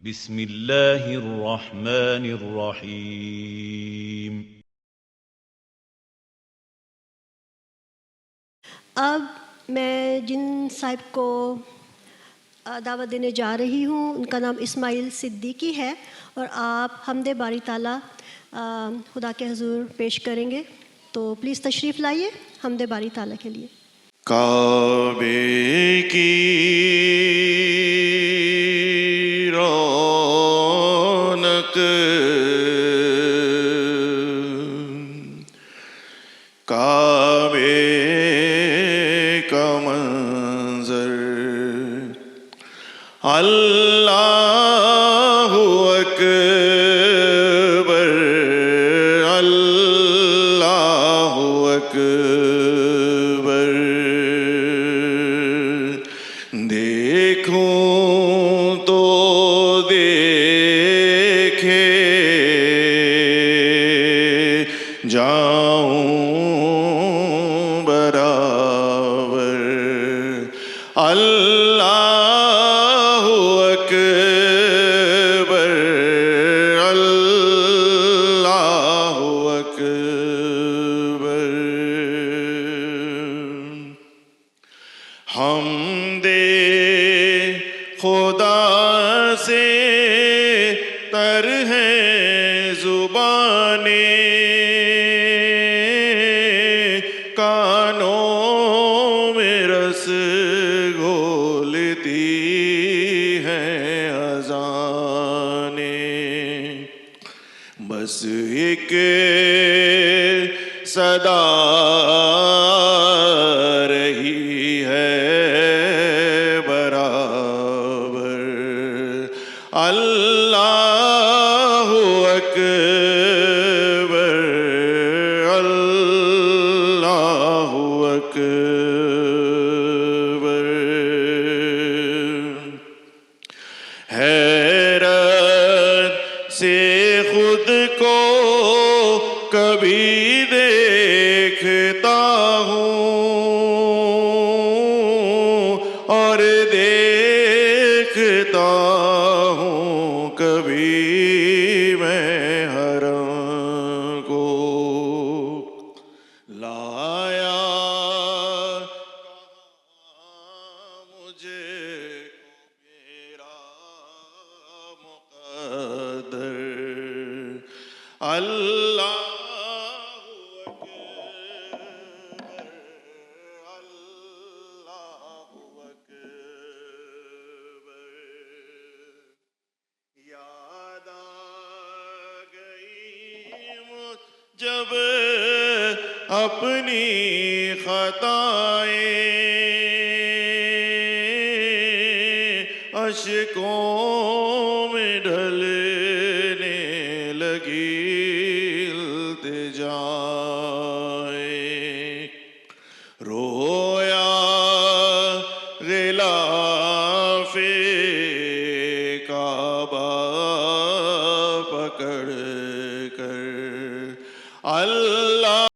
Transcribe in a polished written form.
بسم اللہ الرحمن الرحیم۔ اب میں جن صاحب کو دعوت دینے جا رہی ہوں ان کا نام اسماعیل صدیقی ہے، اور آپ حمد باری تعالیٰ خدا کے حضور پیش کریں گے، تو پلیز تشریف لائیے حمد باری تعالیٰ کے لیے۔ کعبے کی رونق، کعبے کا منظر، اللہ اکبر، اللہ اکبر، دیکھوں تو دیکھے جاؤں برابر، اللہ اکبر، اللہ اکبر۔ حمد خدا سے تر ہے زبانیں، کانوں میں رس گھولتی ہیں اذانیں، بس ایک صدا رہی ہے برابر، اللہ اکبر، اللہ اکبر۔ حیرت سے خود کو کبھی دیکھتا ہوں، اور دیکھتا ہوں کبھی میں حرم کو، لایا کہاں مجھے میرا مقدر، اللہ اکبر، اللہ اکبر۔ یاد آ گئی جب اپنی خطائیں، اشکوں میں ڈھلنے لگی التجائیں، رویا غلاف